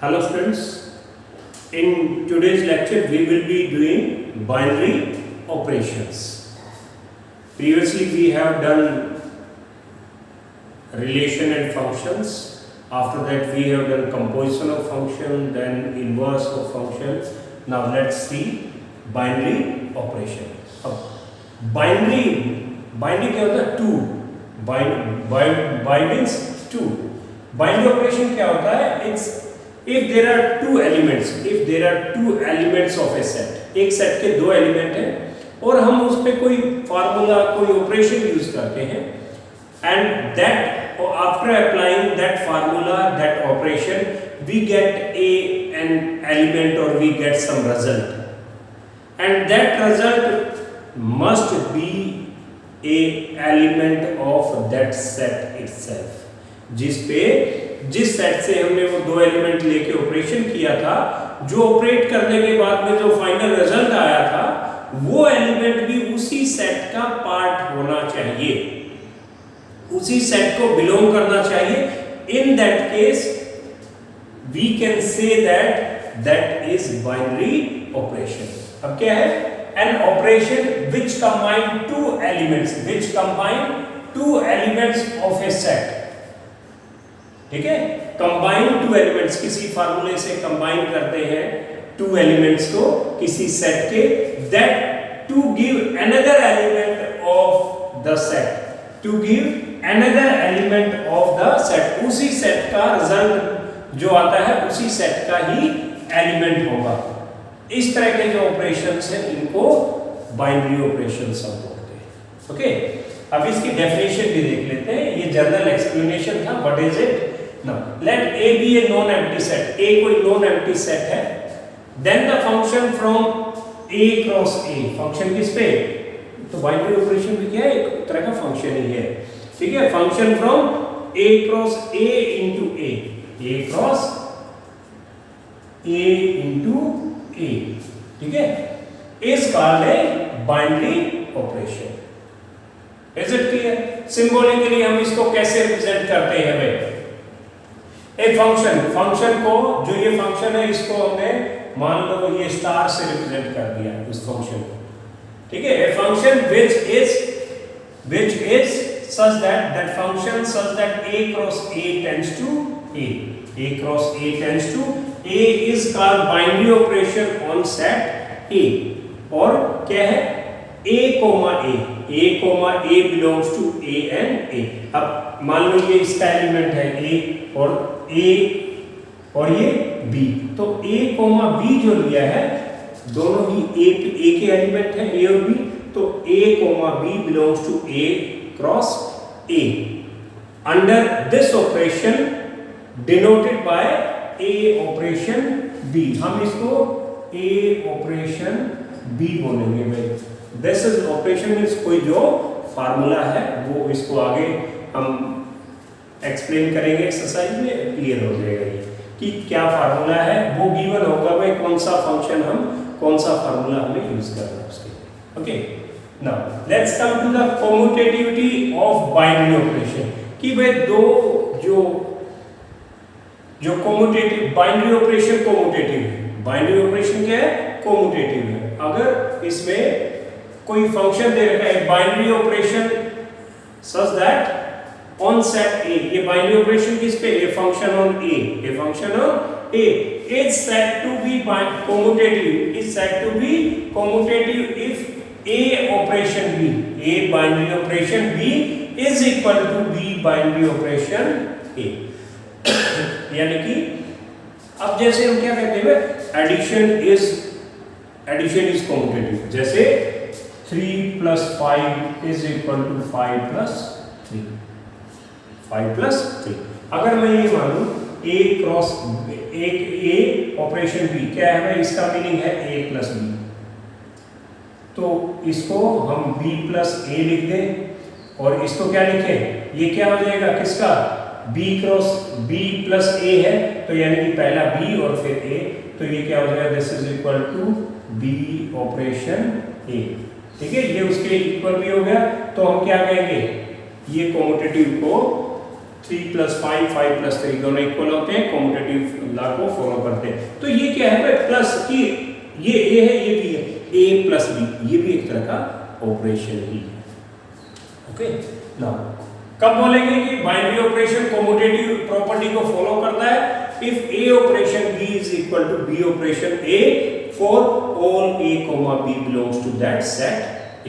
Hello students, in today's lecture we will be doing binary operations. Previously we have done relation and functions. After that we have done composition of function, then inverse of function. Now let's see binary operation. Binary क्या होता है? Two. Bind means two. Binary operation क्या होता है? It's if there are two elements of a set, एक set के दो element हैं और हम उस पे कोई फार्मूला कोई ऑपरेशन यूज करते हैं and that after applying that formula, that operation, we get an element or we get some result, and that result must be a element of that set itself. जिस set से हमने वो दो element लेके operation किया था, जो operate करने के बाद में जो फाइनल रिजल्ट आया था, वो एलिमेंट भी उसी सेट का पार्ट होना चाहिए, उसी सेट को बिलोंग करना चाहिए. In that case we can say that is binary operation. अब क्या है? An operation which combine two elements of a set. ठीक है, कंबाइन टू एलिमेंट्स, किसी फार्मूले से कंबाइन करते हैं टू एलिमेंट्स को किसी सेट के, that to give another element of the set, to give another element of the set. उसी सेट का रिजल्ट जो आता है उसी सेट का ही एलिमेंट होगा. इस तरह के जो ऑपरेशंस हैं इनको बाइनरी ऑपरेशंस हम बोलते हैं. ओके, अब इसकी डेफिनेशन भी देख लेते हैं. ये जनरल एक्सप्लेनेशन था. What is it? Now, let A be a non-empty set. A कोई non-empty set है. Then the function from A cross A. Function किस पे? तो बाइनरी ऑपरेशन भी क्या है? एक तरह का फंक्शन ही है. ठीक है, function from A cross A into A. A cross A into A. ठीक है, is called a binary operation. Is it clear? Symbolically हम इसको कैसे represent करते हैं भाई? एक फंक्शन को, जो ये फंक्शन है इसको हमने मान लो ये स्टार से रिप्रेजेंट कर दिया उस फंक्शन को. ठीक है, a function which is such that function such that A cross A tends to A cross A tends to A is called binary operation on set A. और क्या है? A belongs to A and A. अब मान लो ये इसका element है A और ये B, तो A, B जो लिया है दोनों ही A के एलिमेंट हैं, A और B, तो A, B belongs to A cross A. Under this operation denoted by A operation B, हम इसको A operation B बोलेंगे भाई. This is operation means कोई जो फार्मूला है वो, इसको आगे हम एक्सप्लेन करेंगे एक्सरसाइज में, क्लियर हो जाएगा ये कि क्या फार्मूला है. वो गिवन होगा भाई कौन सा फंक्शन कौन सा फार्मूला हमें यूज करना है उसके. Okay, now let's come to the commutativity of binary operation. कि भाई दो जो कम्यूटेटिव बाइनरी ऑपरेशन कम्यूटेटिव है. बाइनरी ऑपरेशन क्या है? कम्यूटेटिव है. अगर इसमें कोई फंक्शन दे रखा है binary operation such that on set A, ये binary operation किस पे? A function on A is said to be commutative if A operation B, A binary operation B is equal to B binary operation A. यानी कि अब जैसे हम क्या कहते हैं, addition is commutative. जैसे 3 plus 5 is equal to 5 plus 3. 5 plus 3. अगर मैं ये मानूं A cross A operation B, क्या है भाई? इसका मीनिंग है A plus B, तो इसको हम B plus A लिख दें और इसको क्या लिखें? ये क्या हो जाएगा? किसका? B cross B plus A है, तो यानी कि पहला B और फिर A, तो ये क्या हो जाएगा? This is equal to B operation A. ठीक है, ये उसके इक्वल भी हो गया, तो हम क्या कहेंगे? ये कम्यूटेटिव को 3 + 5 5 + 3 दोनों इक्वल होते हैं, कॉम्यूटेटिव लॉ को फॉलो करते हैं। तो ये क्या है भाई, प्लस की ये a है, ये b है, a + b, ये भी एक तरह का ऑपरेशन ही है। ओके, नाउ कब बोलेंगे कि बाइनरी ऑपरेशन कॉम्यूटेटिव प्रॉपर्टी को फॉलो करता है? If a operation b = b operation a for all a, b belongs to that set a.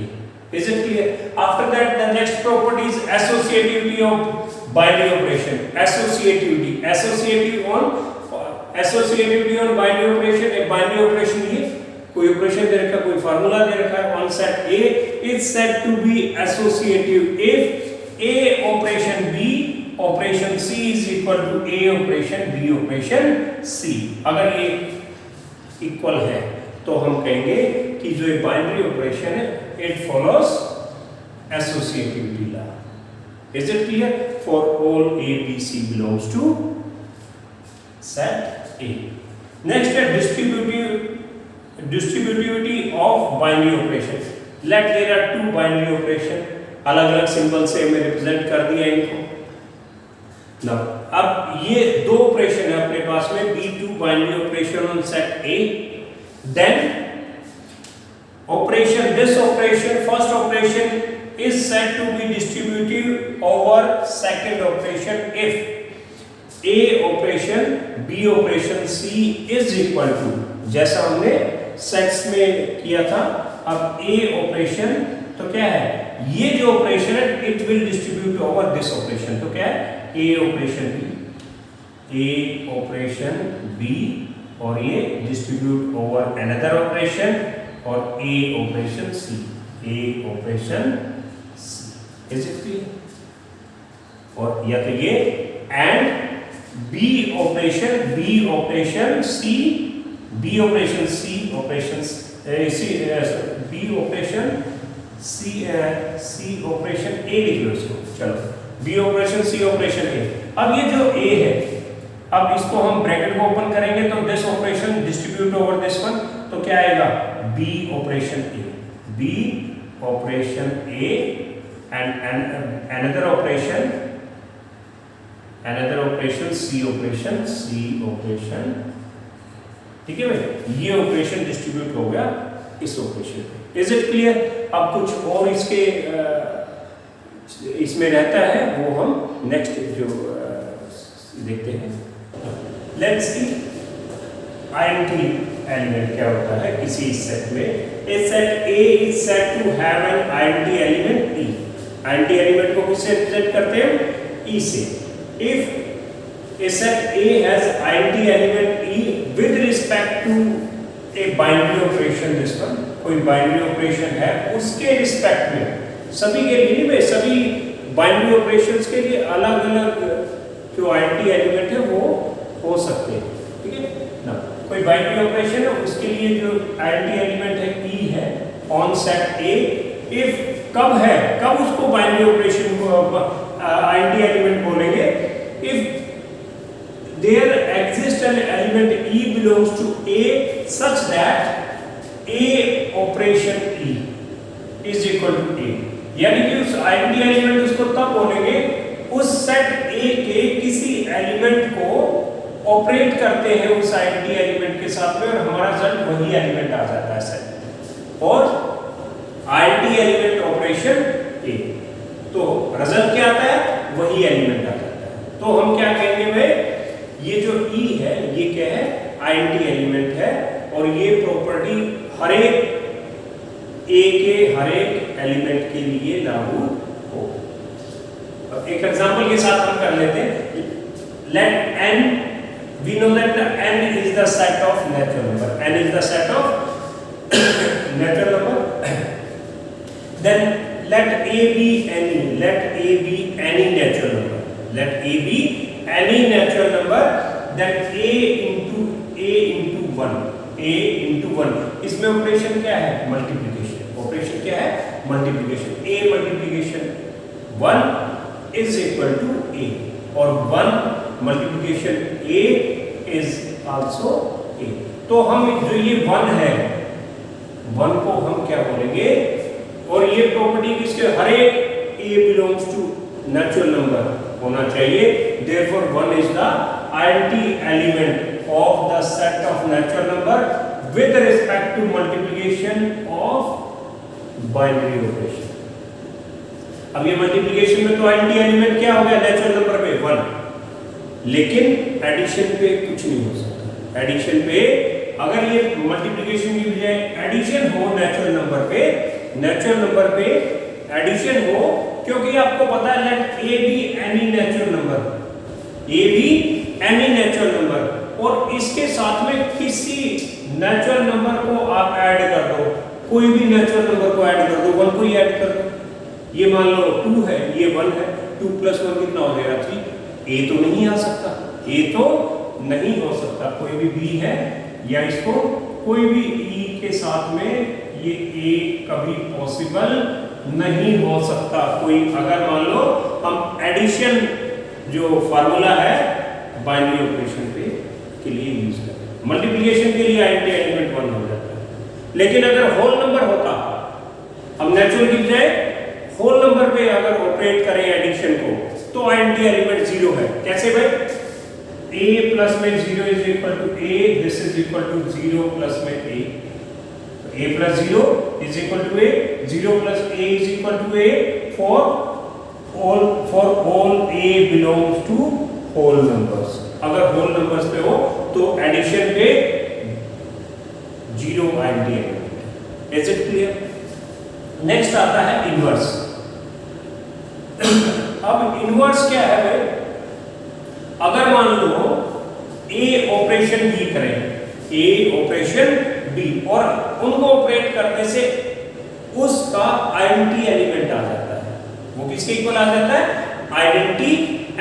Is it clear? After that, the next property is associativity of binary operation. Associativity on binary operation. एक binary operation ये कोई operation दे रखा है, कोई formula दे रखा है, on set A is said to be associative if A operation B operation C is equal to A operation B operation C. अगर ये equal है तो हम कहेंगे कि जो एक binary operation है, it follows associativity law. Is it clear? For all A, B, C belongs to set A. Next है distributivity of binary operations. Let there are two binary operation. अलग-अलग सिंबल से मैं रिप्रेजेंट कर दिया इनको। Now, अब ये दो ऑपरेशन है अपने पास में, B2 binary operation on set A. Then this operation, first operation is said to be distributive over second operation if A operation B operation C is equal to, जैसा हमने सेट्स में किया था, अब A ऑपरेशन तो क्या है, ये जो ऑपरेशन है it will distribute over this operation, तो क्या है A ऑपरेशन B और ये डिस्ट्रीब्यूट ओवर अनदर ऑपरेशन और A operation C, is it clear? और या तो ये and B operation C operation A लिख लो इसको, चलो B operation C operation A। अब ये जो A है, अब इसको हम ब्रैकेट को ओपन करेंगे तो this operation distribute over this one, तो क्या आएगा B operation A and another operation C operation, ठीक है भाई, ये ऑपरेशन डिस्ट्रीब्यूट हो गया इस ऑपरेशन पे। Is it clear? अब कुछ और इसके इसमें रहता है वो हम नेक्स्ट जो देखते हैं। लेट्स सी आइडेंटिटी एलिमेंट क्या होता है किसी सेट में। A set A is said to have an identity element E. Identity element को किससे रिप्रेजेंट करते हैं? E से। If a set A has identity element E with respect to a binary operation, this one कोई binary operation है उसके respect में, सभी के लिए नहीं, सभी binary operations के लिए अलग अलग जो आइडेंटिटी एलिमेंट है वो हो सकते हैं, ठीक है ना। कोई बाइनरी ऑपरेशन है उसके लिए जो आइडेंटिटी एलिमेंट है E है ऑन सेट A, इफ कब उसको बाइनरी ऑपरेशन को आइडेंटिटी एलिमेंट बोलेंगे? If there exist an element E belongs to A such that A operation E is equal to A, यानी कि उस आइडेंटिटी एलिमेंट उसको तब बोलेंगे उस सेट A के किसी एलिमेंट को ऑपरेट करते हैं उस आइडेंटिटी एलिमेंट के साथ में और हमारा रिजल्ट वही एलिमेंट आ जाता है सेट, और आइडेंटिटी एलिमेंट ऑपरेशन A, तो रिजल्ट क्या आता है? वही एलिमेंट आ जाता है। तो हम क्या कहेंगे भाई, ये जो E है ये क्या है? आइडेंटिटी एलिमेंट है, और ये प्रॉपर्टी हर एक A के हर एक एलिमेंट के लिए लागू हो। एक एग्जांपल के साथ हम कर लेते हैं। Let n, we know that n is the set of natural number. N is the set of natural number. Then let A be any. Let A be any natural number. Let A be any natural number. Then A into 1. A into 1. इसमें operation क्या है? Multiplication. Operation क्या है? Multiplication. A multiplication 1 is equal to A, और 1 multiplication A is also A। तो हम जो ये 1 है, 1 को हम क्या बोलेंगे? और ये प्रॉपर्टी किसके? हर एक A belongs to natural number, होना चाहिए। Therefore 1 is the identity element of the set of natural number with respect to multiplication of binary operation। अब ये मल्टीप्लिकेशन में तो आइडेंटिटी एलिमेंट क्या हो गया नेचुरल नंबर पे 1, लेकिन एडिशन पे कुछ नहीं हो सकता। एडिशन पे अगर ये मल्टीप्लिकेशन की बजाय एडिशन हो नेचुरल नंबर पे एडिशन हो, क्योंकि आपको पता है let A B any natural number, और इसके साथ में किसी नेचुरल नंबर को आप ऐड कर दो, कोई भी नेचुरल नंबर को ऐड कर दो, 1 को ही ऐड कर दो। ये मान लो 2 है, ये 1 है, 2 + 1 कितना हो जाएगा 3। ए तो नहीं आ सकता, कोई भी बी है या इसको कोई भी ई के साथ में ये ए कभी पॉसिबल नहीं हो सकता। कोई अगर मान लो हम एडिशन जो फार्मूला है बाइनरी ऑपरेशन पे के लिए यूज करते हैं, मल्टीप्लिकेशन के लिए आइडेंटिटी एलिमेंट 1 हो जाता है। लेकिन अगर होल नंबर होता, हम नेचुरल की बजाय होल नंबर पे अगर ऑपरेट करें एडिशन को, तो आइडेंटिटी एलिमेंट 0 है। कैसे भाई? a प्लस में 0 is equal to a, this is equal to 0 plus में a, a plus 0 is equal to a, 0 plus a is equal to a for all a belongs to whole numbers. अगर whole numbers पे हो तो addition पे 0 identity element. Is it clear? Next आता है inverse. अब inverse क्या है भाई? अगर मान लो ए ऑपरेशन बी करें, ए ऑपरेशन बी, और उनको ऑपरेट करने से उसका आइडेंटिटी एलिमेंट आ जाता है। वो किसके इक्वल आ जाता है? आइडेंटिटी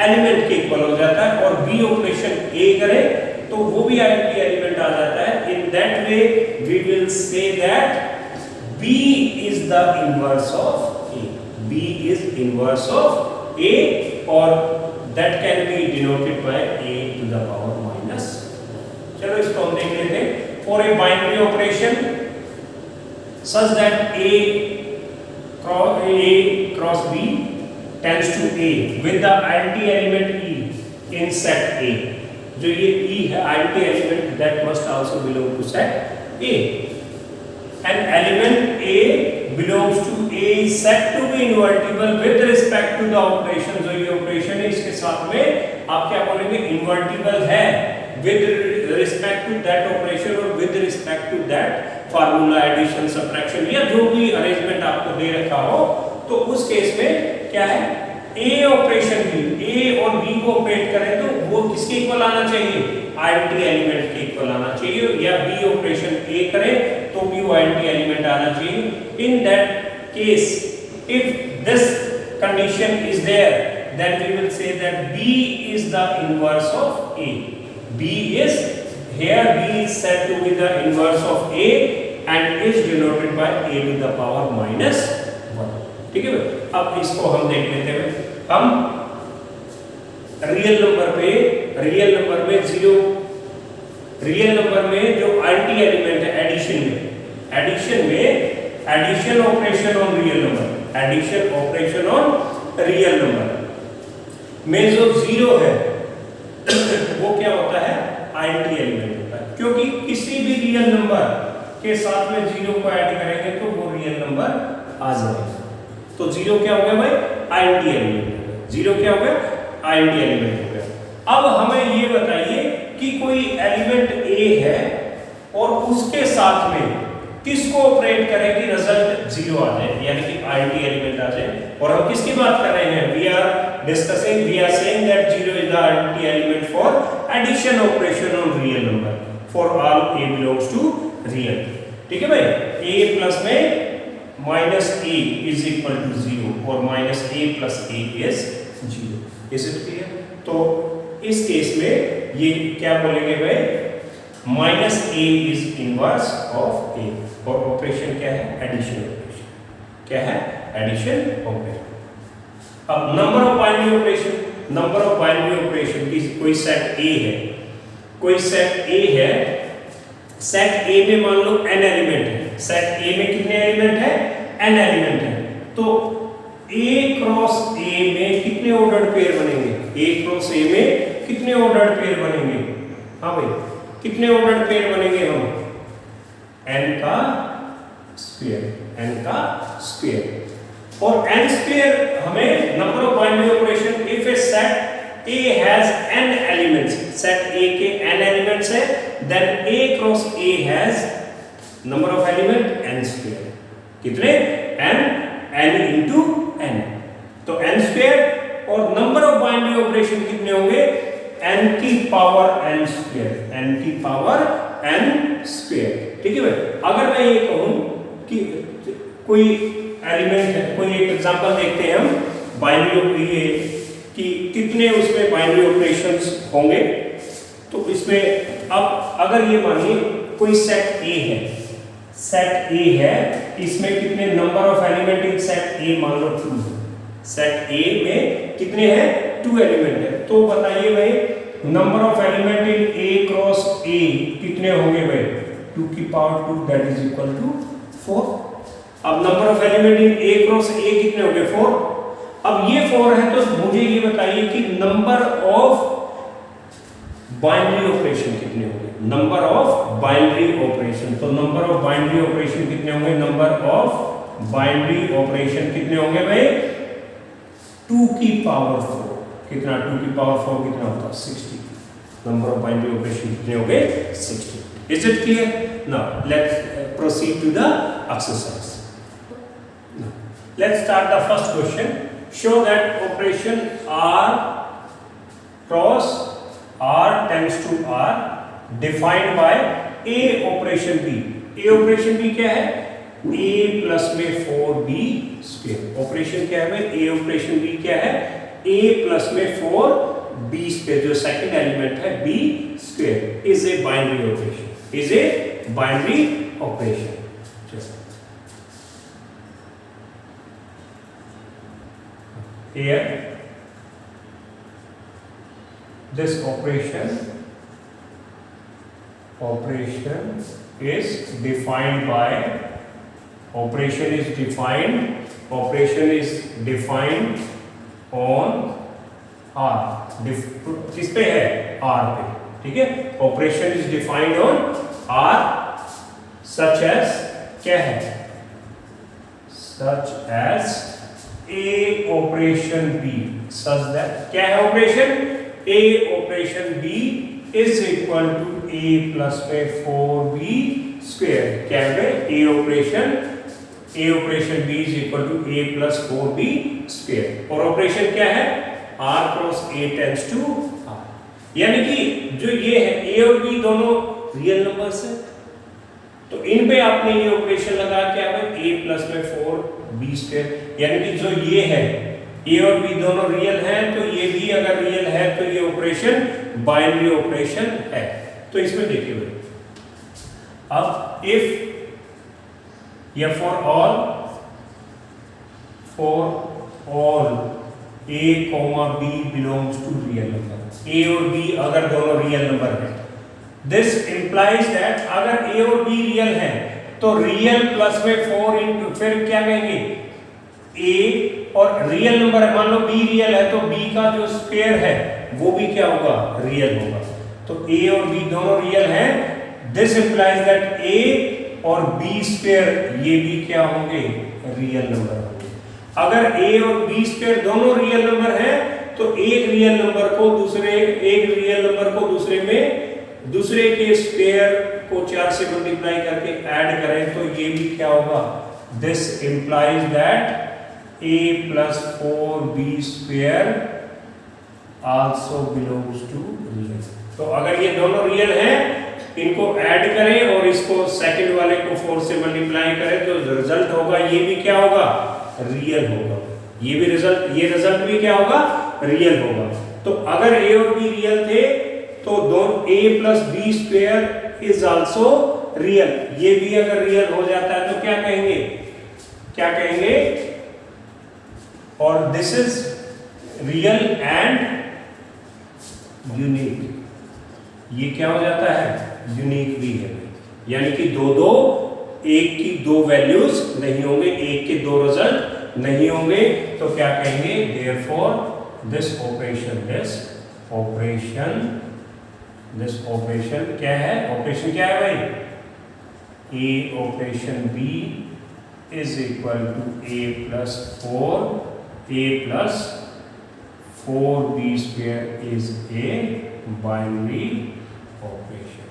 एलिमेंट के इक्वल हो जाता है। और बी ऑपरेशन ए करें तो वो भी आइडेंटिटी एलिमेंट आ जाता है। In that way we will say that B is the inverse of A. B is inverse of A, or that can be denoted by A to the power minus। चलो इसको हम देख लेते हैं। For a binary operation such that A cross B tends to A with the identity element E in set A। जो ये E है identity element that must also belong to set A। An element A belongs to A is said to be invertible with respect to the operation। जो ये operation है इसके साथ में आप क्या बोलेंगे? इन्वर्टिबल है with respect to that operation और with respect to that formula, addition, subtraction या जो भी अरेंजमेंट आपको दे रखा हो, तो उस केस में क्या है? A ऑपरेशन भी A और B को ऑपरेट करें तो वो किसके इक्वल आना चाहिए? आइडेंटिटी एलिमेंट के इक्वल आना चाहिए। या B ऑपरेशन A करें तो भी वो आइडेंटिटी एलिमेंट आना चाहिए। In that case if this condition is there then we will say that B is the inverse of A। B is here B is said to be the inverse of A and is denoted by A to the power minus 1। ठीक है भाई? अब इसको हम देख लेते हैं। हम रियल नंबर में 0, रियल नंबर में जो आइडेंटिटी एलिमेंट है addition operation on real number, addition operation on real number में जो 0 है वो क्या होता है? आइडेंटिटी एलिमेंट होता है। क्योंकि किसी भी रियल नंबर के साथ में 0 को ऐड करेंगे तो वो रियल नंबर आ जाएगा। तो 0 क्या हो गया भाई? Identity element. 0 क्या हो गया? आइडेंटिटी एलिमेंट हो गया। अब हमें ये बताइए कि कोई एलिमेंट A है और उसके साथ में किसको ऑपरेट करें कि रिजल्ट 0 आ जाए, यानी कि आइडेंटिटी एलिमेंट आ जाए। और हम किसकी बात कर रहे हैं? We are saying that 0 is the identity element for addition operation on real number for all A belongs to real. ठीक है भाई? A प्लस में minus A is equal to 0 और minus A plus A is 0। Is it clear? तो इस case में ये क्या बोलेंगे भाई? Minus A is inverse of A। और ऑपरेशन क्या है? Addition operation. क्या है? Addition operation. अब नंबर ऑफ बाइनरी ऑपरेशन की कोई सेट A है, सेट A में मान लो n एलिमेंट है। सेट A में कितने एलिमेंट है? n एलिमेंट है। तो A क्रॉस A में कितने ऑर्डर्ड पेयर बनेंगे? A क्रॉस A में कितने ऑर्डर्ड पेयर बनेंगे? हाँ भाई, कितने ऑर्डर्ड पेयर बनेंगे हम? n का स्क्वायर। और n स्क्वायर हमें number of binary operation, if A set A has n elements, set A के n elements है, then A cross A has number of element n square. कितने? n into n. तो n square और number of binary operation कितने होंगे? n की power n square, n की power n square. ठीक है भाई? अगर मैं ये कहूँ कि कोई एलिमेंट है, कोई एक एग्जांपल देखते हैं हम बाइनरी ये कि कितने उसमें बाइनरी ऑपरेशंस होंगे। तो इसमें अब अगर ये मानिए कोई सेट A है, सेट A है, इसमें कितने number of element in set A मान लो 2 है। सेट A में कितने हैं? 2 एलिमेंट है। तो बताइए भाई number of element in A cross A कितने होंगे भाई? 2 की power 2 that is equal to 4। अब number of element in A cross A कितने होंगे? 4। अब ये 4 है तो मुझे ये बताइए कि नंबर ऑफ बाइनरी ऑपरेशन कितने होंगे? नंबर ऑफ बाइनरी ऑपरेशन, तो नंबर ऑफ बाइनरी ऑपरेशन कितने होंगे? नंबर ऑफ बाइनरी ऑपरेशन कितने होंगे भाई? 2 की पावर 4। कितना? 2 की पावर 4 कितना होता है? 60। नंबर ऑफ बाइनरी ऑपरेशन कितने होंगे? 60। Is it clear? Now let's proceed to the exercise. Let's start the first question. Show that operation R cross R tends to R defined by A operation B. A operation B क्या है? A plus में 4B square. Operation क्या है भाई? A operation B क्या है? A plus में 4B square, जो second element है B square is a binary operation. Is a binary operation. Here this operation is defined by on R. किस पे है? R पे। ठीक है? Operation is defined on R such as क्या है? such as A operation B such that क्या है operation? A operation B is equal to A plus में 4B square. क्या है? A operation B is equal to A plus 4B square. और operation क्या है? R cross A tends to R. यानी कि जो ये है A और B दोनों रियल नंबर्स है, तो इन पे आपने ये ऑपरेशन लगा क्या है? A plus में 4B square। यानी कि जो ये है A और B दोनों रियल हैं, तो ये भी अगर रियल है तो ये ऑपरेशन बाइनरी ऑपरेशन है। तो इसमें देखिए भाई, अब इफ या for all A, B belongs to real number, A और B अगर दोनों रियल नंबर हैं, दिस इंप्लाइज दैट अगर A और B रियल हैं तो रियल प्लस में 4 इंटू फिर क्या कहेंगे? A और रियल नंबर है, मान लो B रियल है तो B का जो स्क्वायर है वो भी क्या होगा? रियल होगा। तो A और B दोनों रियल हैं, दिस इंप्लाइज दैट A और B स्क्वायर ये भी क्या होंगे? रियल नंबर होंगे। अगर A और B स्क्वायर दोनों रियल नंबर हैं तो एक रियल नंबर को दूसरे के स्क्वायर को 4 से मल्टीप्लाई करके ऐड करें तो ये भी क्या होगा? This implies that A plus 4B square also belongs to real. तो अगर ये दोनों रियल हैं, इनको ऐड करें और इसको सेकंड वाले को 4 से मल्टीप्लाई करें तो रिजल्ट होगा, ये भी क्या होगा? रियल होगा। ये रिजल्ट भी क्या होगा? रियल होगा। तो अगर A और B रियल थे तो दोनों A plus B square is also real. ये भी अगर रियल हो जाता है तो क्या कहेंगे? और this is real and unique. ये क्या हो जाता है? यूनिक भी है। यानी कि एक की 2 वैल्यूज नहीं होंगे, एक के 2 रिजल्ट नहीं होंगे, तो क्या कहेंगे? देयरफॉर दिस ऑपरेशन क्या है? ऑपरेशन क्या है भाई? A operation B is equal to A plus 4b square is a binary operation.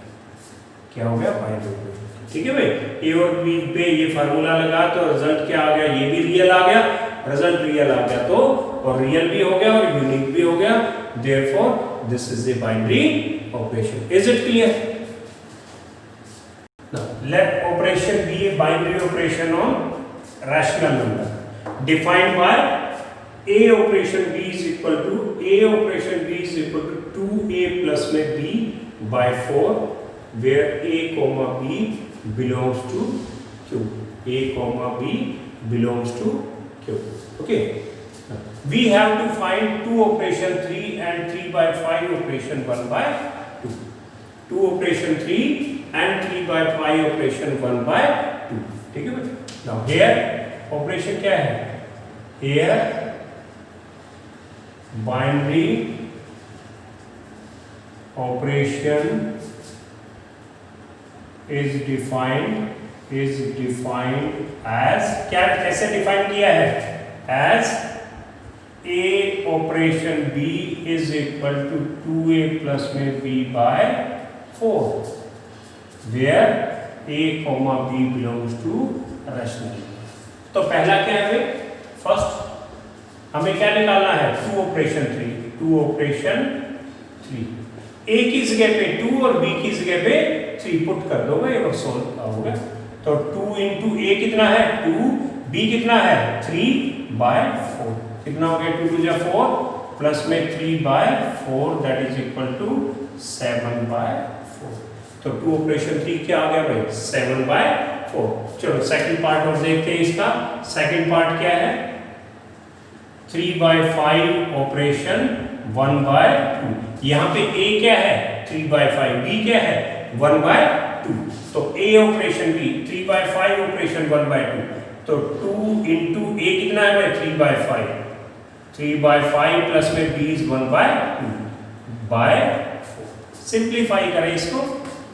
क्या हो गया? Binary operation. ठीक है भाई, ए और बी पे ये फार्मूला लगा तो रिजल्ट क्या आ गया? ये भी रियल आ गया, रिजल्ट रियल आ गया तो, और रियल भी हो गया और यूनिक भी हो गया, therefore this is a binary operation. Is it clear? Now, let operation be a binary operation on rational number defined by a operation b is equal to 2a plus में b by 4 where a comma b belongs to q. a comma b belongs to q. Okay. We have to find 2 operation 3 and 3 by 5 operation 1 by 2. 2 operation 3 and 3 by 5 operation 1 by 2. ठीक है भाई? Now here operation क्या है? Here binary operation is defined as, क्या कैसे define किया है? As a operation b is equal to 2a plus में b by 4 where a comma b belongs to rational. तो पहला क्या है? फर्स्ट हमें क्या निकालना है? 2 ऑपरेशन 3 a की जगह पे 2 और b की जगह पे 3 पुट कर दो भाई और सोल्व होगा। तो 2 into a कितना है? 2, b कितना है? 3 by 4। कितना हो गया? 2 to 4 प्लस में 3 by 4 that is equal to 7 by 4। तो 2 ऑपरेशन 3 क्या आ गया भाई? 7 by 4। चलो सेकंड पार्ट और देखते हैं इसका। सेकंड पार्ट क्या है? 3 by 5 ऑपरेशन 1 by 2। यहाँ पे a क्या है? 3 by 5, b क्या है? 1 by 2। तो a operation b 3 by 5 operation 1 by 2। तो 2 into a कितना है भाई? 3 by 5। 3 by 5 प्लस में b is 1 by 2 by 4। Simplify करें इसको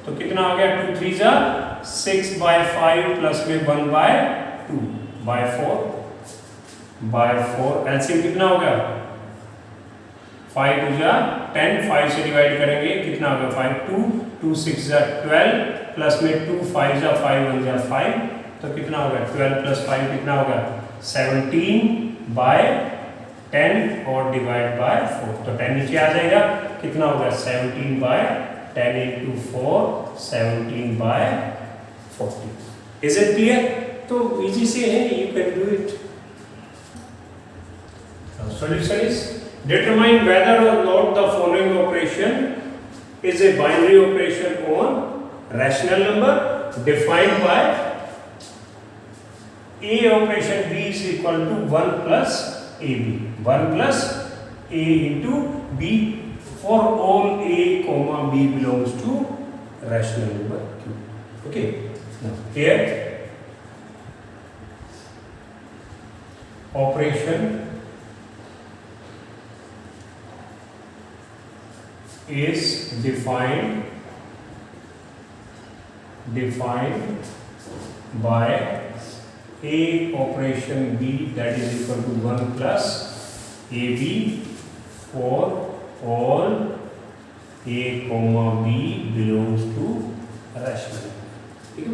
तो कितना आ गया? 2 3 जा 6 by 5 प्लस में 1 by 2 by 4 एलसीएम कितना हो गया? 5 2 जा 10, 5 से डिवाइड करेंगे कितना हो गया? 5 2 6 जा 12 प्लस में 2 5 जा 5 1 जा 5 तो कितना हो गया? 12 प्लस 5 कितना हो गया? 17 by 10 और डिवाइड बाय 4 तो 10 नीचे आ जाएगा। कितना हो गया? 17 by 10 into 4 17 by 40। Is it clear? तो इजी से है, you can do it. Now solution is determine whether or not the following operation is a binary operation on rational number defined by a operation b is equal to 1 plus ab, 1 plus a into b for all a comma b belongs to rational number q. Okay, now here operation is defined by a operation b that is equal to 1 plus ab for all a comma b belongs to rational। ठीक है?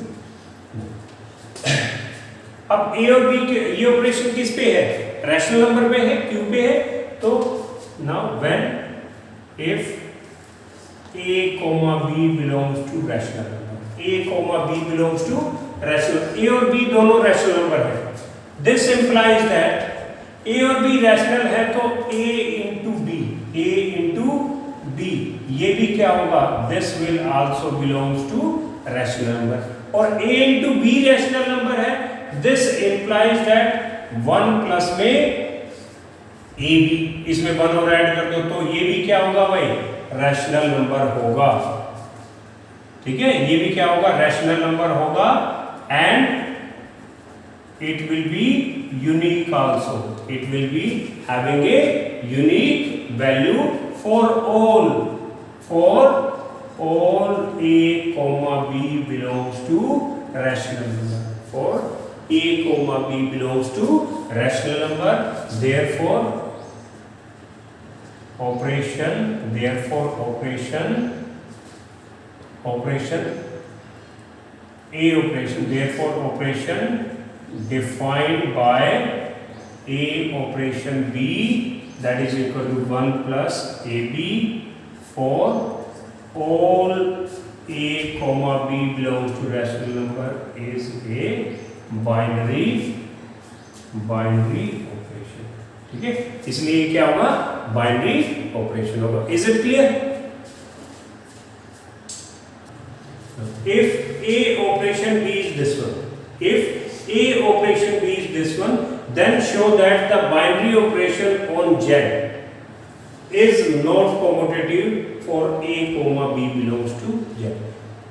अब a और b के ये operation किस पे है? Rational number पे है, q पे है। तो now when if a comma b belongs to rational number, a comma b belongs to rational, a और b दोनों रैशनल नंबर है। दिस इंप्लाइज दैट a और b रैशनल है तो a into b ये भी क्या होगा? This will also belongs to rational number. और a into b rational number है, दिस इंप्लाइज दैट 1 प्लस में ab, इसमें 1 और ऐड कर दो तो ये भी क्या होगा भाई? रैशनल नंबर होगा। ठीक है, ये भी क्या होगा? रैशनल नंबर होगा and it will be unique also, it will be having a unique value for all a comma b belongs to rational number. For a comma b belongs to rational number, therefore operation defined by a operation b, that is equal to 1 plus ab, for all a comma b belongs to rational number is a binary operation. ठीक है, इसलिए क्या होगा, binary operation होगा. Is it clear? If a operation b is this one, then show that the binary operation on Z is not commutative for a comma b belongs to Z.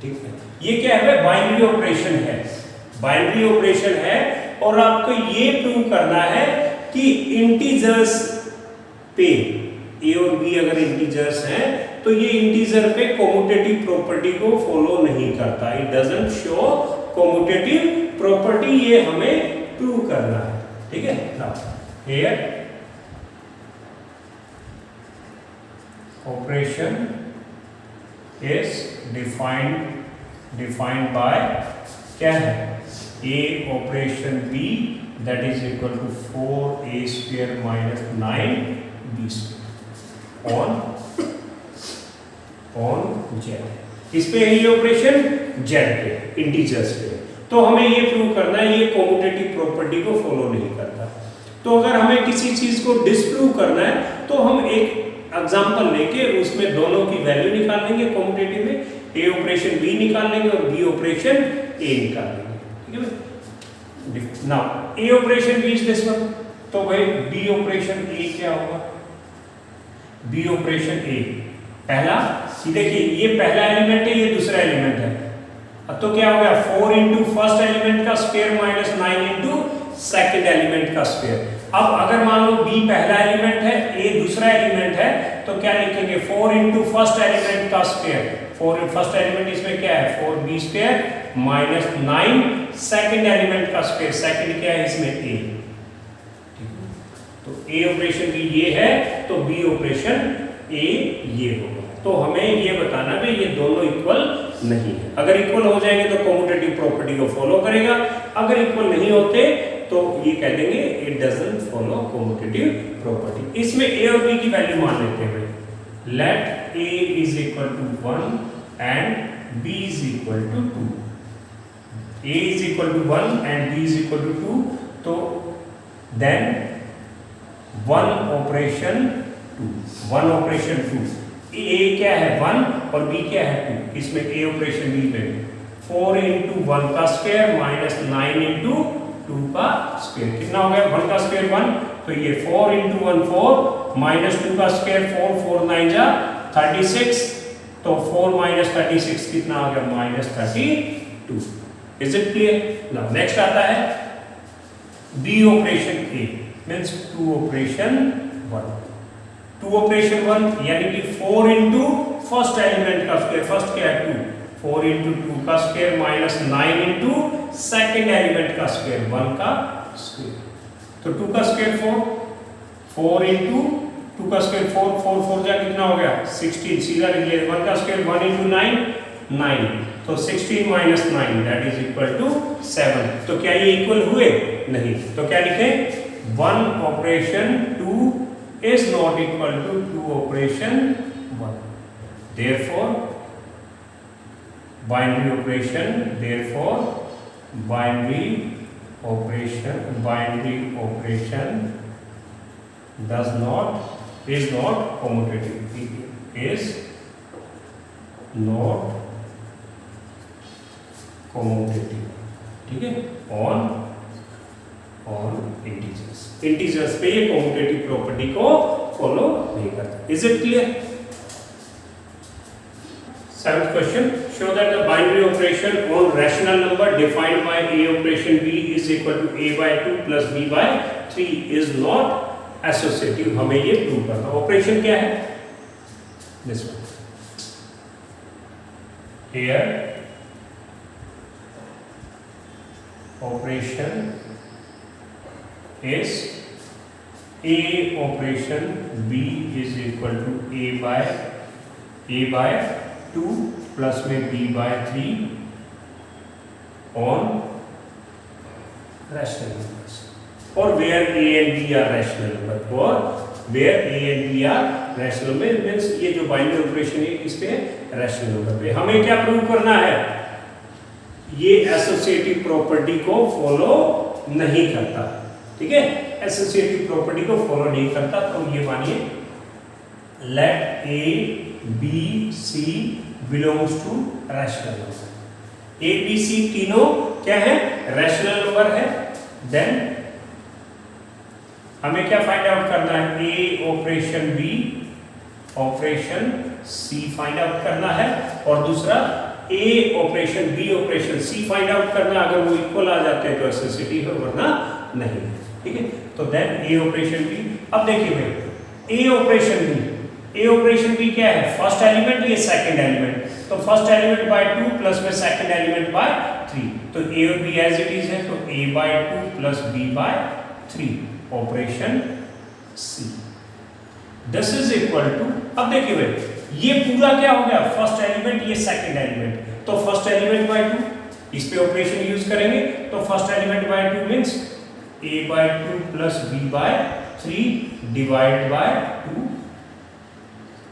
ठीक है, ये क्या है, बाइनरी ऑपरेशन है और आपको ये प्रूव करना है कि इंटीजर्स पे a और b अगर इंटीजर्स हैं तो ये इंटीजर पे कॉम्यूटेटिव प्रॉपर्टी को फॉलो नहीं करता. It doesn't show commutative property, ये हमें प्रूव करना है. ठीक है, now here operation is defined by क्या है, a operation b that is equal to 4a square minus 9b square on Z. किस पे है ये ऑपरेशन? Z पे, इंटीजर्स पे. तो हमें ये प्रूव करना है ये कॉम्यूटेटिव प्रॉपर्टी को फॉलो नहीं करता. तो अगर हमें किसी चीज को डिस्प्रूव करना है तो हम एक एग्जांपल लेके उसमें दोनों की वैल्यू निकाल लेंगे कॉम्यूटेटिव में. a ऑपरेशन b निकाल लेंगे और b ऑपरेशन a निकाल लेंगे. ठीक है, now a operation b is this one, तो भाई b ऑपरेशन a क्या होगा? b ऑपरेशन a पहला, देखिए ये पहला एलिमेंट है, ये दूसरा एलिमेंट है. अब तो क्या हो गया, 4 इंटू फर्स्ट एलिमेंट का square minus 9 into second element का स्क्वायर. अब अगर मान लो b पहला एलिमेंट है, a दूसरा एलिमेंट है, तो क्या लिखेंगे, 4 इंटू फर्स्ट एलिमेंट का स्क्वायर. 4 फर्स्ट एलिमेंट इसमें क्या है, 4b square minus 9 second element का स्क्वायर. सेकेंड क्या है इसमें, a. तो a ऑपरेशन भी ये है, तो b ऑपरेशन a ये होगा. तो हमें ये बताना है ये दोनों इक्वल नहीं है. अगर इक्वल हो जाएंगे तो कॉम्यूटेटिव प्रॉपर्टी को फॉलो करेगा, अगर इक्वल नहीं होते तो ये कह देंगे it doesn't follow commutative property. इसमें a और b की वैल्यू मान लेते हैं. Let a is equal to 1 and b is equal to 2. a is equal to 1 and b is equal to 2. तो देन 1 ऑपरेशन 2. a क्या है 1 और b क्या है 2. इसमें a ऑपरेशन b में 4 इंटू 1 का स्क्वायर माइनस 9 इंटू 2 का स्क्वायर. कितना हो गया, 1 का स्क्वायर 1, तो ये 4 इंटू 1 4 माइनस 2 का स्क्वायर 4 4 9 जा 36. तो 4 माइनस 36 कितना आ गया, minus 32. Is it clear? Now next आता है b operation a means 2 operation 1. 2 operation 1 यानी कि 4 इंटू फर्स्ट एलिमेंट का स्क्वायर. फर्स्ट क्या है 2, 4 इंटू 2 का square minus 9 into second element का स्क्वायर 1 का स्क्वायर. तो 2 का स्क्वायर 4 इंटू 2 का स्क्वायर 4 4 4 जा कितना हो गया 16. सीधा लिख लिया. 1 का स्क्वायर 1 इंटू 9 9. तो 16 minus 9 that is equal to 7. तो क्या ये इक्वल हुए? नहीं. तो क्या लिखें, 1 operation 2 is not equal to 2 operation 1. Therefore binary operation is not commutative. Is not commutative. ठीक है, on इंटीजर्स पे ये कॉम्यूटेटिव प्रॉपर्टी को फॉलो नहीं करता. Is it clear? 7th question, show that the binary operation on rational number defined by a operation b is equal to a by 2 plus b by 3 is not associative, हमें ये prove करना। Operation क्या है? This one here, operation is A operation B is equal to A by 2 plus में B by 3 on rational numbers, or where A and B are rational number, or where A and B are rational number means ये जो binary operation है इस पे rational number पे हमें क्या prove करना है? ये एसोसिएटिव प्रॉपर्टी को फॉलो नहीं करता, ठीक है, एसोसिएटिव प्रॉपर्टी को फॉलो नहीं करता। तो ये मानिए let A B C belongs to rational number. A B C तीनों क्या है? रैशनल नंबर है। देन हमें क्या फाइंड आउट करना है? ए ऑपरेशन बी ऑपरेशन सी फाइंड आउट करना है, और दूसरा ए ऑपरेशन बी ऑपरेशन सी फाइंड आउट करना है। अगर वो इक्वल आ जाते हैं तो एसोसिएटिव है, वरना नहीं, ठीक है। तो देन ए ऑपरेशन बी, अब देखिए भाई ए ऑपरेशन बी क्या है? फर्स्ट एलिमेंट, ये सेकंड एलिमेंट, तो फर्स्ट एलिमेंट बाय 2 प्लस में सेकंड एलिमेंट बाय 3, तो ए और बी एज इट इज है, तो A by 2 plus B by 3 operation C, this is equal to, अब देखिए भाई ये पूरा क्या हो गया? फर्स्ट एलिमेंट, ये सेकंड एलिमेंट, तो फर्स्ट एलिमेंट बाय 2, इस पे ऑपरेशन यूज करेंगे, तो first element by 2 means a by 2 plus b by 3 divide by 2,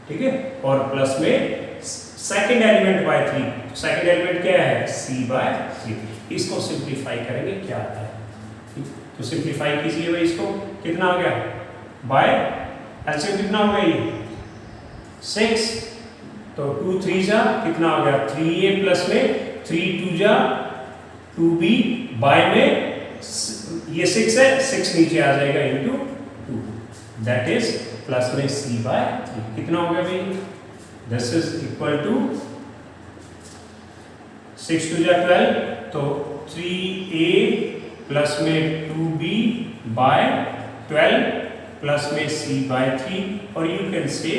ठीक है, और प्लस में second element by 3, second element क्या है? c by 3। इसको सिंप्लीफाई करेंगे, क्या आता है? तो सिंप्लीफाई कीजिए भाई, इसको कितना हो गया? बाय एलसीएम कितना हो गया? ये 6, तो 2 3 जा कितना हो गया? 3a प्लस में 3 2 जा 2b बाय में ये 6 है, 6 नीचे आ जाएगा इनटू 2, दैट इज प्लस में c बाय 3 कितना हो गया भाई? दिस इज इक्वल टू 6 2 जा 12, तो 3a प्लस में 2b बाय 12 प्लस में c बाय 3, और you can say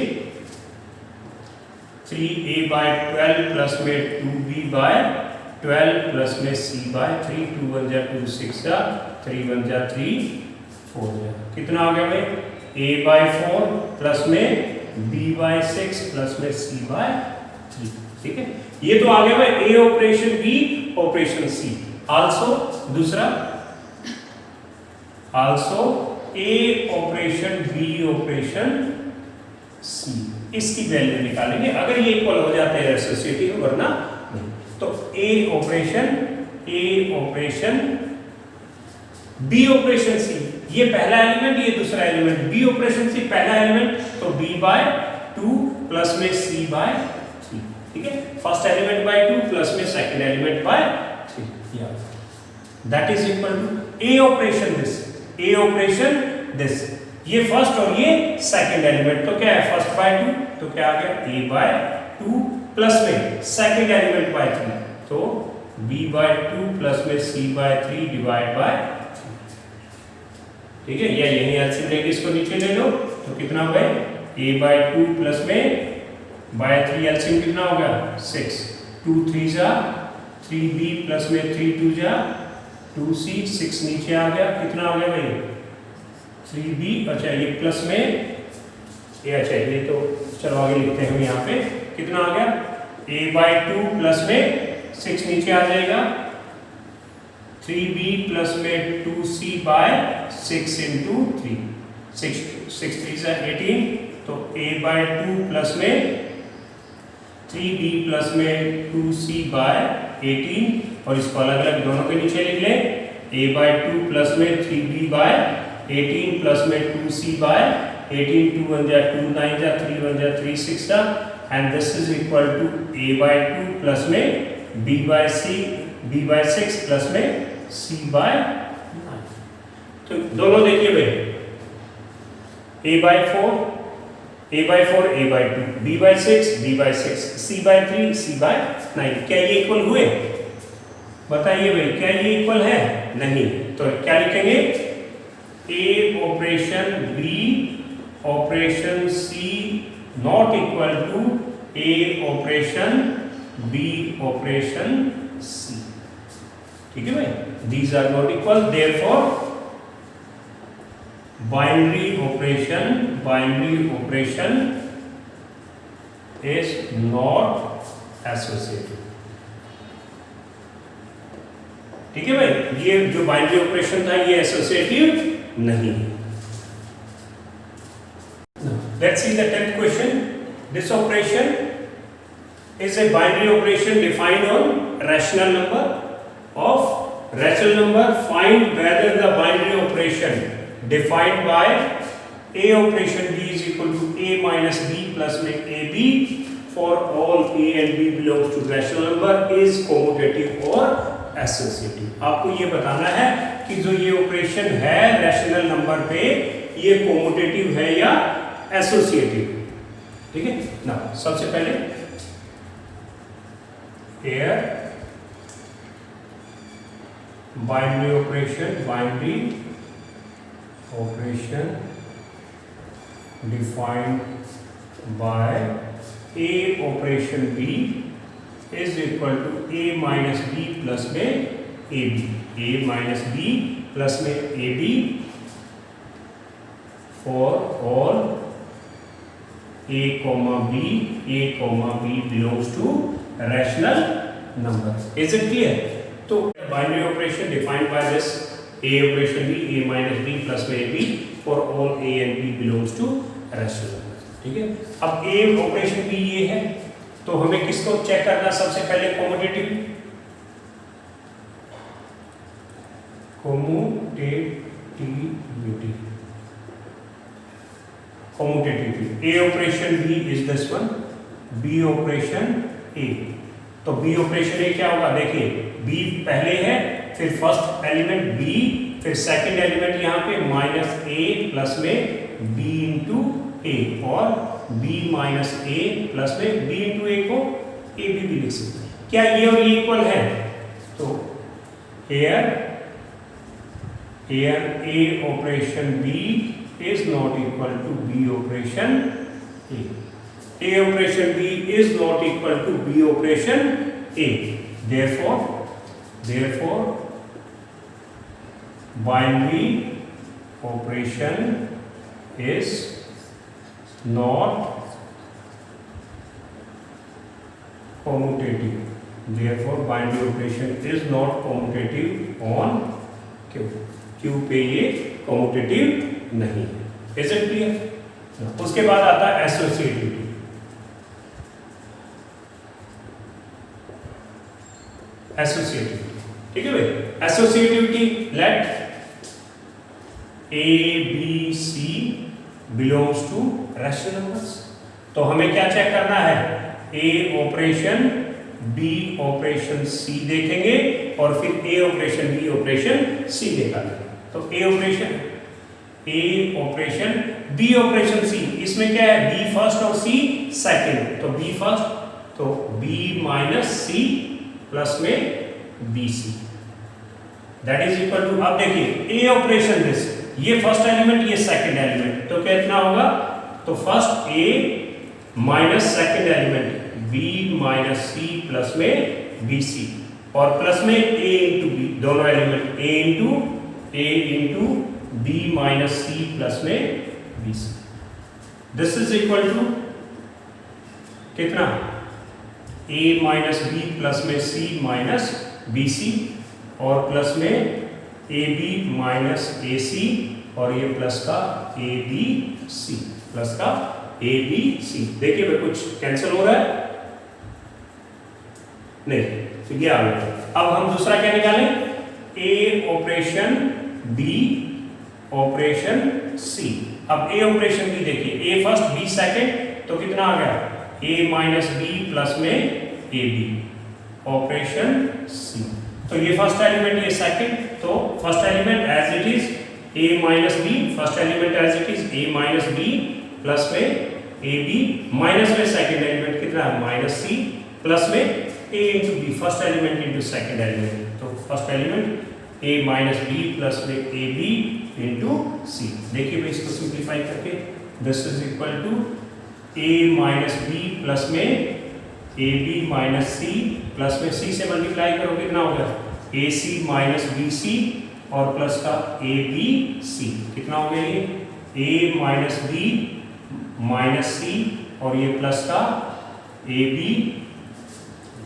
3a bye 12 plus में 2b बाय 12 प्लस में c बाय 3, 2 1 जा 2 6 जा 3 1 जा 3 4 जा कितना हो गया भाई? a बाय 4 प्लस में b बाय 6 प्लस में c बाय 3, ठीक है। ये तो आ गया भाई a operation b operation c। Also दूसरा, also a operation b operation c, इसकी वैल्यू निकालेंगे। अगर ये इक्वल हो जाते हैं एसोसिएटिव, वरना नहीं। तो a operation b operation c, ये पहला एलिमेंट, ये दूसरा एलिमेंट, b ऑपरेशन c पहला एलिमेंट, तो b बाय 2 प्लस में c बाय 3, ठीक है। फर्स्ट एलिमेंट बाय 2 प्लस में second element by 3, that is equal to a operation this, ये फर्स्ट और ये सेकंड एलिमेंट, तो क्या है? फर्स्ट बाय 2, तो क्या आ गया? a बाय 2 प्लस में सेकंड एलिमेंट बाय 3, तो b बाय 2 प्लस में c बाय 3 डिवाइड बाय 3, ठीक है। या यही एलसीएम लेके इसको नीचे ले लो, तो कितना हो गया? a बाय 2 प्लस में बाय 3 एलसीएम कितना हो गया? 6, 2 3 जा 3b प्लस में 3 2 जा 2c, 6 नीचे आ गया, कितना हो गया भाई? 3b, अच्छा ये प्लस में ये, अच्छा ये तो चलो आगे लिखते हैं हम यहाँ पे, कितना आ गया? a बाय 2 प्लस में 6 नीचे आ जाएगा, 3b प्लस में 2c बाय 6 इंटू 3, 6 3 से 18, तो a बाय 2 प्लस में 3b प्लस में 2c बाय 18, और इसको अलग अलग दोनों के नीचे लिख लें। a बाय 2 प्लस में 3b बाय 18 प्लस में 2c बाय 18, 2 1 जा 2 9 जा 3 1 जा 3 6 जा, and this is equal to a by 2 plus में b बाय 6 प्लस में c बाय 9। तो दोनों देखिए भाई, a by 4 a by 2, b by 6 c by 3 c by 9, क्या ये इक्वल हुए? बताइए भाई, क्या ये इक्वल है? नहीं। तो क्या लिखेंगे? A operation B operation C not equal to A operation B operation C। ठीक है भाई, these are not equal, therefore binary operation is not associative। ठीक है भाई, ये जो बाइनरी ऑपरेशन था ये एसोसिएटिव नहीं है। Let's see the 10th question. This operation is a binary operation defined on rational number. Of rational number, find whether the binary operation defined by A operation B is equal to A minus B plus में AB for all A and B belongs to rational number is commutative or associative। आपको ये बताना है कि जो ये operation है rational number पे ये कोमोटेटिव है या एसोसिएटिव। ठीक है ना, सबसे पहले here binary operation defined by A operation B is equal to A minus B plus में AB, A minus B plus में AB for all A comma B belongs to rational number। Is it clear? तो binary operation defined by this A operation B, A minus B plus में AB for all A and B belongs to rational number। ठीक है, अब A operation B ये है, तो हमें किसको चेक करना सबसे पहले? commutativity। A operation B is this one, B operation A। तो B ऑपरेशन A क्या होगा? देखिए B पहले है, फिर फर्स्ट एलिमेंट B, फिर सेकंड एलिमेंट यहाँ पे माइनस A प्लस में B इंटू A और B माइनस A प्लस में B इंटू A को AB भी लिख सकते हैं। क्या ये और ये इक्वल है? तो here A operation B is not equal to B operation A। A operation B is not equal to B operation A। Therefore binary operation is not commutative। Therefore binary operation is not commutative on Q। Q पे ये commutative नहीं है। Is it clear? उसके बाद आता है associativity. ठीक है भाई, associativity let A B C belongs to rational numbers। तो हमें क्या चेक करना है? A operation B operation C देखेंगे और फिर A operation B operation C देखा। तो A operation B operation C, इसमें क्या है? B फर्स्ट और C सेकंड। तो B फर्स्ट, तो B माइनस C प्लस में BC that is equal to, अब देखिए A ऑपरेशन दिस, ये फर्स्ट एलिमेंट ये सेकंड एलिमेंट, तो कितना होगा? तो first A minus second element B minus C plus में BC और प्लस में A इंटू B, दोनों element A into B minus C plus में BC। This is equal to कितना? A माइनस B प्लस में C माइनस BC और plus में AB minus AC और ये प्लस का ABC प्लस का ABC। देखिए भाई कुछ कैंसिल हो रहा है नहीं, तो ये आ गया। अब हम दूसरा क्या निकालें? A operation B operation C। अब A ऑपरेशन B देखिए, A फर्स्ट B सेकंड, तो कितना आ गया? A माइनस B प्लस में AB ऑपरेशन C। तो ये फर्स्ट एलिमेंट ये सेकंड, तो first element as it is A minus B, first element as it is A minus B plus में AB माइनस में सेकंड एलिमेंट कितना है? Minus C plus में A into B, first element into second element. तो first element a minus B plus में A B into सी। देखिए भाई इसको सिंप्लीफाई करके this is equal to a minus B plus में A B minus C plus में C से multiply करो कितना होगा ए सी माइनस बी सी और प्लस का ए बी सी कितना हो गया ये ए माइनस बी माइनस सी और ये प्लस का ए बी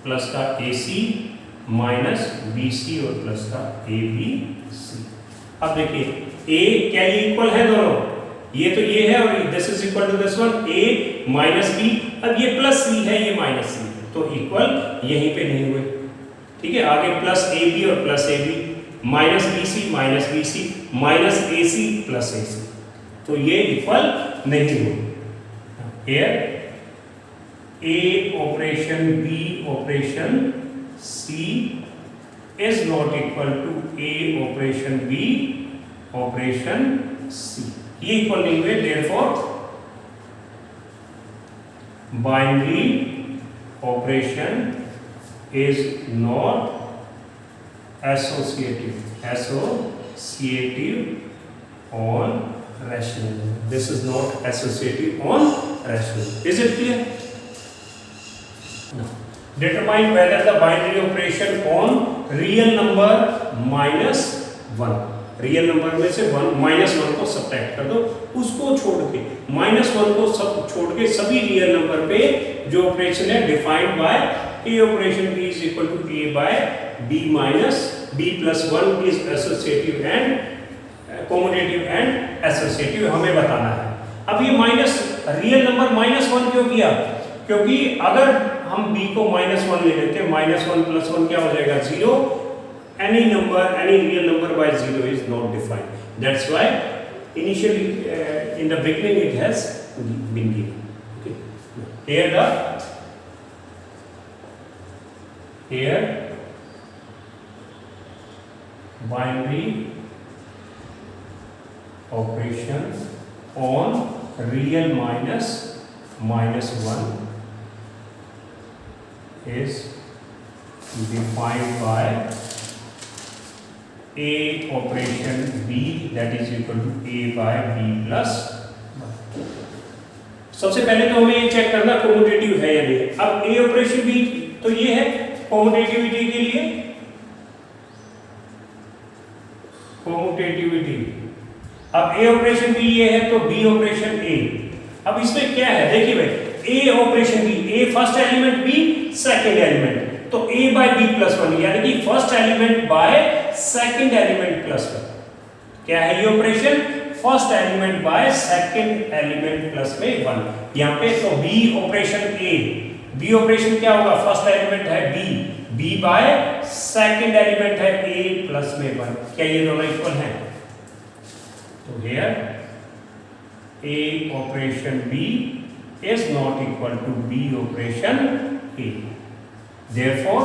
प्लस का ए सी माइनस बी सी और प्लस का ए बी सी। अब देखिए ए क्या ये इक्वल है दोनों, ये तो ये है और this is equal to this one A minus B. अब ये प्लस सी है ये माइनस सी तो इक्वल यहीं पे नहीं हुए, ठीक है। आगे प्लस ए बी और plus A B minus B C minus A C plus A C तो ये इक्वल नहीं हुए। Here A operation B operation C is not equal to a operation b operation c, ये equal नहीं हुए, therefore binary operation is not associative on rational, this is not associative on rational, is it clear? No. Determine whether the binary operation on real number minus 1, real number में से minus one को subtract कर दो, उसको छोड़ के minus one को सब छोड़ के सभी रियल नंबर पे जो ऑपरेशन है defined by A operation B is equal to A by B minus B plus one is associative and commutative and associative हमें बताना है। अब ये माइनस रियल नंबर माइनस वन क्यों किया, क्योंकि अगर हम b को -1 ले लेते हैं, -1 + 1 क्या हो जाएगा 0, any number any real number by 0 is not defined, that's why initially in the beginning it has been given, okay. Here binary operation on real -1 is defined by a operation b that is equal to a by b plus 1। सबसे पहले तो हमें ये check करना commutative है या नहीं। अब a ऑपरेशन b तो ये है कॉम्यूटेटिविटी के लिए, कॉम्यूटेटिविटी। अब a ऑपरेशन b ये है तो b ऑपरेशन a। अब इसमें क्या है देखिए भाई, a operation b, a first element b second element, तो a by b plus 1 यानी कि first element bye second element plus 1। क्या है ये operation, first element bye second element plus में 1। यहाँ पे तो b operation a, b operation क्या होगा, फर्स्ट एलिमेंट है b बाय सेकंड एलिमेंट है a प्लस में 1। क्या ये दोनों इक्वल हैं? तो here a operation b is not equal to b operation a, therefore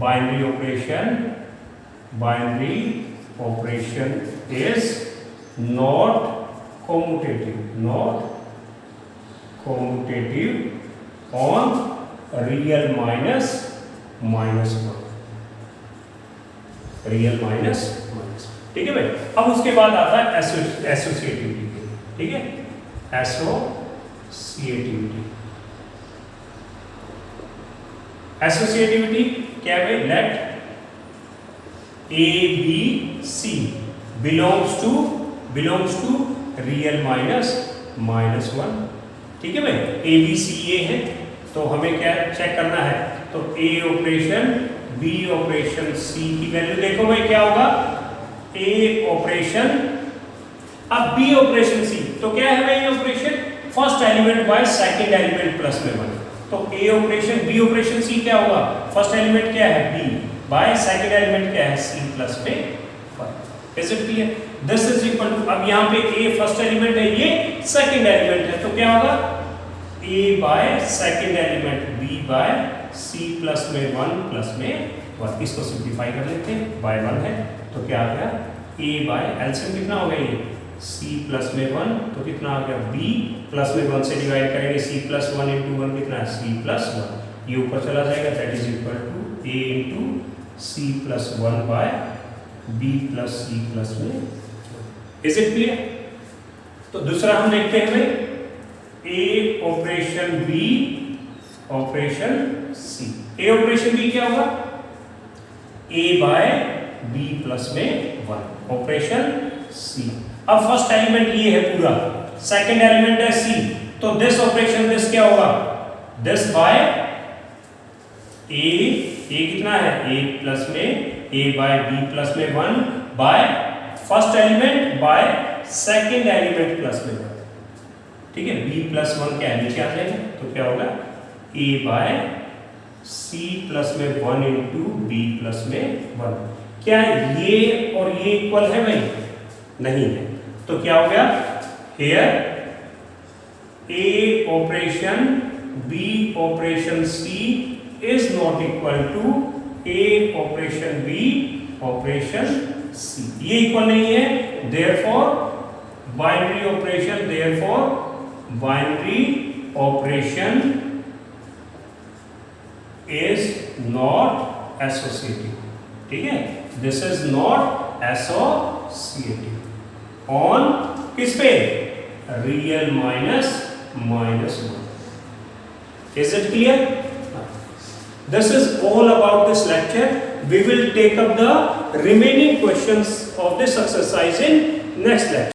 binary operation is not commutative on real -1, real minus, ठीक है भाई। अब उसके बाद आता है एसोसिएटिविटी, ठीक है, एसोसिएटिविटी। एसोसिएटिविटी क्या है भाई, let A B C belongs to real -1, ठीक है भाई। ए बी सी ये है तो हमें क्या चेक करना है, तो ए ऑपरेशन बी ऑपरेशन सी की वैल्यू देखो भाई क्या होगा, ए ऑपरेशन अब बी ऑपरेशन सी, तो क्या है भाई operation, first element bye second element plus में 1। तो ए ऑपरेशन बी ऑपरेशन सी क्या होगा, फर्स्ट एलिमेंट क्या है बी बाय सेकंड एलिमेंट क्या है सी प्लस में 1। Is it clear? This is equal to, अब यहाँ पे ए फर्स्ट एलिमेंट है, ये सेकंड एलिमेंट है, तो क्या होगा A by second element B by C plus में 1 प्लस में 1। इसको सिंप्लीफाई कर लेते हैं, बाय 1 है तो क्या आ गया ए बाय एलसीएम कितना हो गया, ये c प्लस में 1 तो कितना आ गया b प्लस में 1 से डिवाइड करेंगे, c प्लस 1 इंटू 1 कितना है c प्लस 1, ये ऊपर चला जाएगा, that is equal to a into C plus 1 by B plus C plus में। Is it clear? तो दूसरा हम देखते हैं भाई A operation B operation C। A operation B क्या होगा? A by B प्लस में 1 ऑपरेशन C। अब फर्स्ट एलिमेंट ये है पूरा, सेकंड एलिमेंट है C, तो दिस ऑपरेशन दिस क्या होगा? दिस बाय A कितना है? A प्लस में A बाय B प्लस में 1 by first element bye second element plus में 1। ठीक है, B प्लस 1 क्या है? नीचे आ जाएंगे तो क्या होगा? A बाय C प्लस में 1 इंटू B प्लस में 1। क्या ये और ये इक्वल है भाई? नहीं है, तो क्या हो गया? Here A operation B operation C is not equal to A operation B operation C। ये इक्वल नहीं है, therefore binary operation, therefore binary operation is not associative। ठीक है, this is not associative on किस पे? real minus minus 1। Is it clear? This is all about this lecture. We will take up the remaining questions of this exercise in next lecture.